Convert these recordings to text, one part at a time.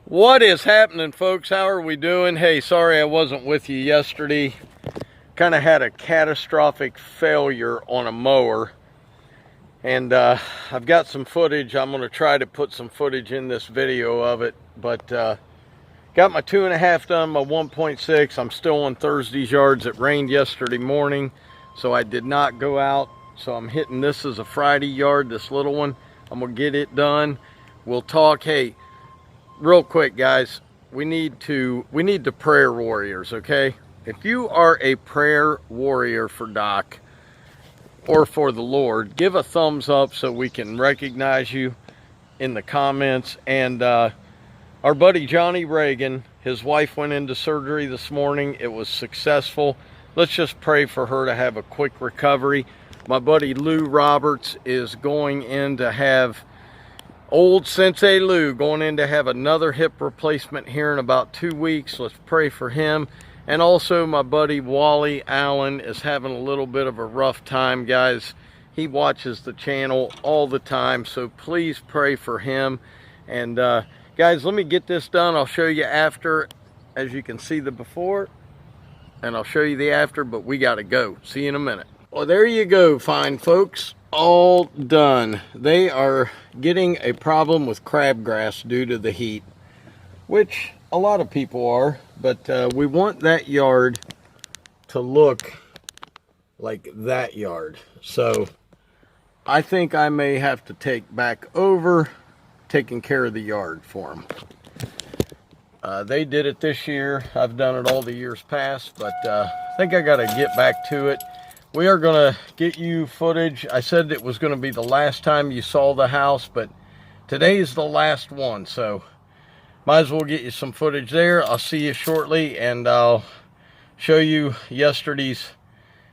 What is happening, folks? How are we doing? Hey, sorry I wasn't with you yesterday. Kind of had a catastrophic failure on a mower, and I've got some footage. I'm going to try to put some footage in this video of it, but got my 2.5 done, my 1.6. I'm still on Thursday's yards. It rained yesterday morning, so I did not go out. So I'm hitting this as a Friday yard, this little one. I'm going to get it done. We'll talk. Hey, real quick, guys, we need the prayer warriors, okay? If you are a prayer warrior for Doc or for the Lord, give a thumbs up so we can recognize you in the comments. And our buddy Johnny Reagan, his wife went into surgery this morning. It was successful. Let's just pray for her to have a quick recovery. My buddy Lou Roberts is going in to have old Sensei Lou going in to have another hip replacement here in about 2 weeks. Let's pray for him. And also my buddy Wally Allen is having a little bit of a rough time, guys. He watches the channel all the time, so please pray for him. And guys, let me get this done. I'll show you after. As you can see the before, and I'll show you the after, but we gotta go. See you in a minute. Well, there you go, fine folks. All done. They are getting a problem with crabgrass due to the heat, which a lot of people are, but we want that yard to look like that yard. So I think I may have to take back over taking care of the yard for them. They did it this year. I've done it all the years past, but I think I got to get back to it. We are going to get you footage. I said it was going to be the last time you saw the house, but today is the last one, so might as well get you some footage there. I'll see you shortly, and I'll show you yesterday's.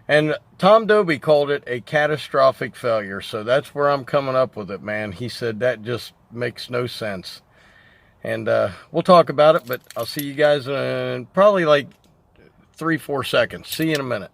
And Tom Doby called it a catastrophic failure, so that's where I'm coming up with it, man. He said that just makes no sense. And we'll talk about it, but I'll see you guys in probably like 3-4 seconds. See you in a minute.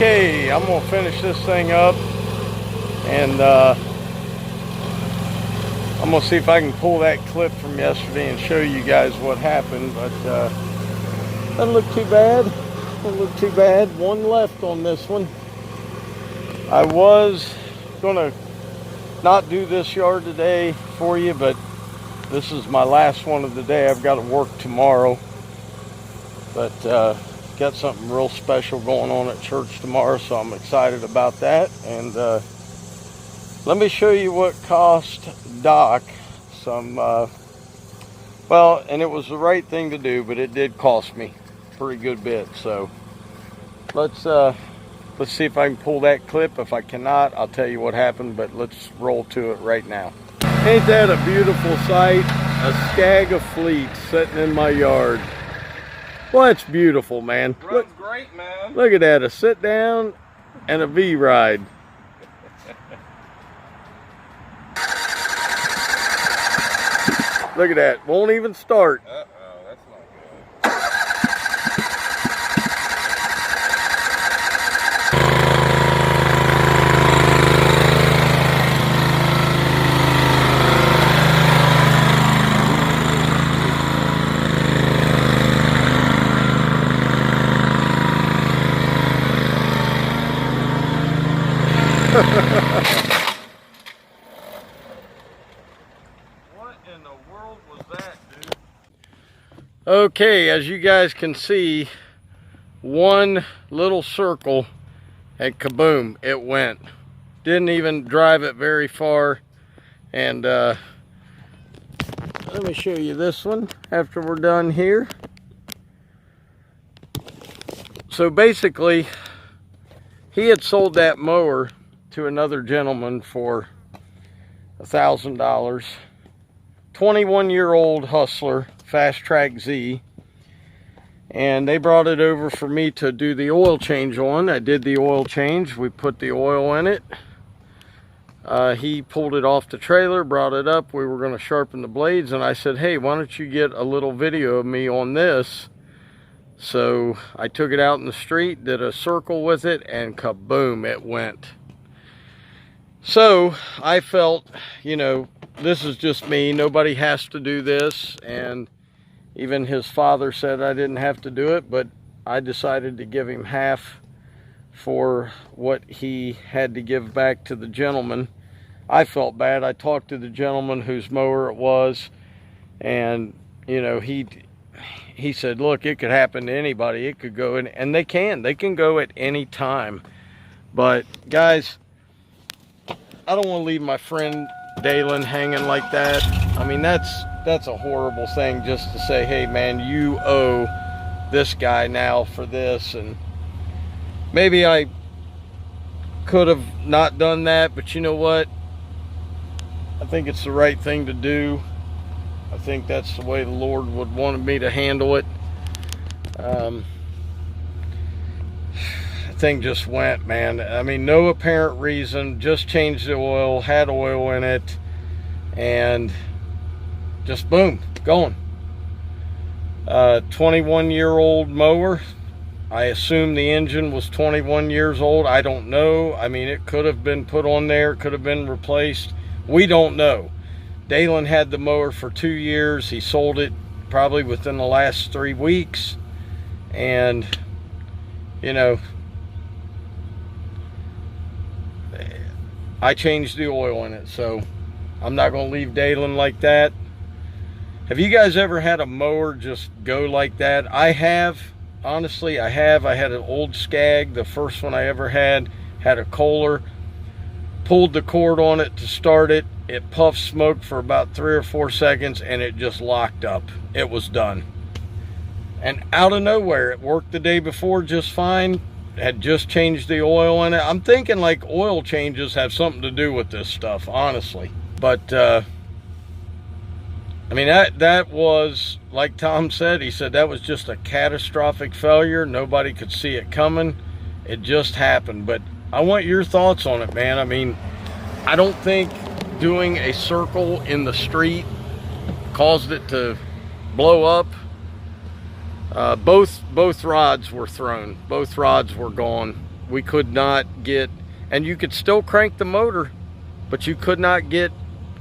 Okay, I'm gonna finish this thing up, and I'm gonna see if I can pull that clip from yesterday and show you guys what happened. But doesn't look too bad. Doesn't look too bad. One left on this one. I was gonna not do this yard today for you, but this is my last one of the day. I've got to work tomorrow, but got something real special going on at church tomorrow, so I'm excited about that. And let me show you what cost Doc some, well, and it was the right thing to do, but it did cost me a pretty good bit. So let's see if I can pull that clip. If I cannot, I'll tell you what happened, but let's roll to it right now. Ain't that a beautiful sight? A skag of fleet sitting in my yard. Well, it's beautiful, man. Runs great, man. Look at that, a sit down and a V ride. Look at that, won't even start. Uh-oh, that's not What in the world was that, dude? Okay, as you guys can see, one little circle and kaboom, it went. Didn't even drive it very far. And let me show you this one after we're done here. So basically, he had sold that mower to another gentleman for $1,000. 21-year-old Hustler, Fast Track Z. And they brought it over for me to do the oil change on. I did the oil change. We put the oil in it. He pulled it off the trailer, brought it up. We were going to sharpen the blades. And I said, hey, why don't you get a little video of me on this? So I took it out in the street, did a circle with it, and kaboom, it went. So I felt, you know, this is just me. Nobody has to do this. And even his father said I didn't have to do it, but I decided to give him half for what he had to give back to the gentleman. I felt bad. I talked to the gentleman whose mower it was, and, you know, he said, look, it could happen to anybody. It could go in, and they can go at any time. But guys, I don't want to leave my friend Dalen hanging like that. I mean, that's a horrible thing, just to say, hey man, you owe this guy now for this. And maybe I could have not done that, but you know what? I think it's the right thing to do. I think that's the way the Lord would want me to handle it. The thing just went, man. I mean, no apparent reason, just changed the oil, had oil in it, and just boom, going. 21-year-old mower. I assume the engine was 21 years old. I don't know. I mean, it could have been put on there, it could have been replaced. We don't know. Dalen had the mower for 2 years. He sold it probably within the last 3 weeks. And, you know, I changed the oil in it. So I'm not going to leave Dalen like that. Have you guys ever had a mower just go like that? I have. Honestly, I have. I had an old Skag. The first one I ever had a Kohler. Pulled the cord on it to start it. It puffed smoke for about 3 or 4 seconds and it just locked up. It was done. And out of nowhere, it worked the day before just fine. Had just changed the oil in it. I'm thinking like oil changes have something to do with this stuff, honestly. But I mean, that was, like Tom said, he said that was just a catastrophic failure. Nobody could see it coming. It just happened. But I want your thoughts on it, man. I mean, I don't think doing a circle in the street caused it to blow up. Both rods were thrown. Both rods were gone. We could not get, and you could still crank the motor, but you could not get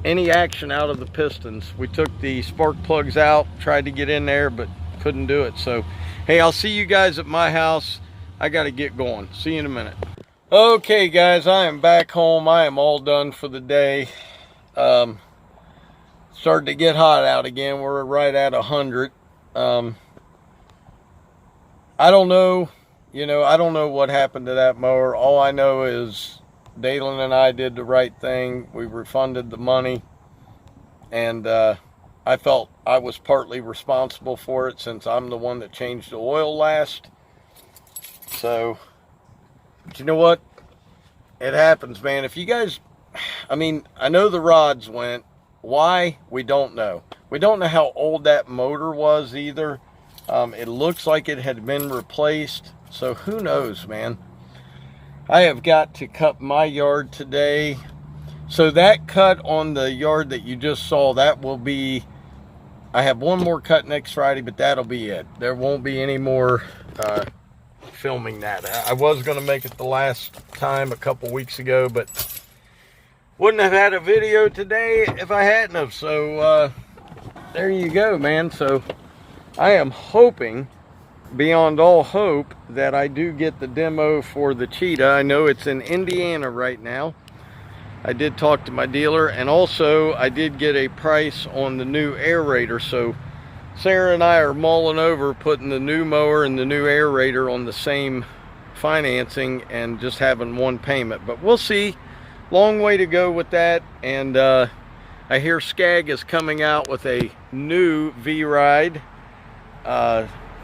any action out of the pistons. We took the spark plugs out, tried to get in there, but couldn't do it. So, hey, I'll see you guys at my house. I got to get going. See you in a minute. Okay, guys, I am back home. I am all done for the day. Starting to get hot out again. We're right at 100. I don't know, you know, I don't know what happened to that mower. All I know is Dalen and I did the right thing. We refunded the money, and I felt I was partly responsible for it since I'm the one that changed the oil last. So, but you know what? It happens, man. If you guys, I mean, I know the rods went. Why? We don't know. We don't know how old that motor was either. It looks like it had been replaced. So who knows, man? I have got to cut my yard today. So that cut on the yard that you just saw, that will be, I have one more cut next Friday, but that'll be it. There won't be any more filming that. I was going to make it the last time a couple weeks ago, but wouldn't have had a video today if I hadn't have. So there you go, man. So I am hoping, beyond all hope, that I do get the demo for the Cheetah. I know it's in Indiana right now. I did talk to my dealer, and also I did get a price on the new aerator. So Sarah and I are mulling over putting the new mower and the new aerator on the same financing and just having one payment. But we'll see. Long way to go with that. And I hear Skag is coming out with a new V-Ride,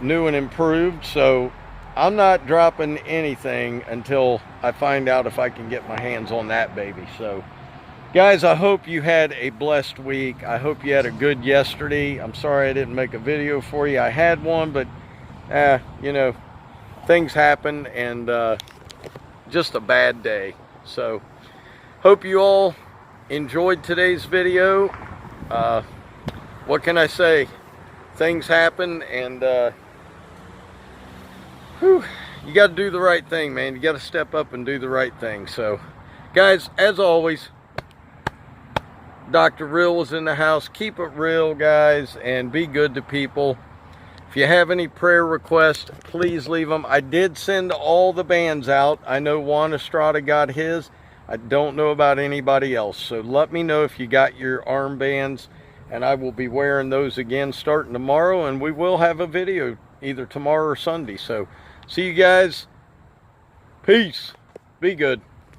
new and improved. So I'm not dropping anything until I find out if I can get my hands on that baby. So guys, I hope you had a blessed week. I hope you had a good yesterday. I'm sorry I didn't make a video for you. I had one, but you know, things happen, and just a bad day. So hope you all enjoyed today's video. What can I say? Things happen, and you got to do the right thing, man. You got to step up and do the right thing. So guys, as always, Dr. Real is in the house. Keep it real, guys, and be good to people. If you have any prayer requests, please leave them. I did send all the bands out. I know Juan Estrada got his. I don't know about anybody else. So let me know if you got your armbands, and I will be wearing those again starting tomorrow, and we will have a video either tomorrow or Sunday. So see you guys. Peace. Be good.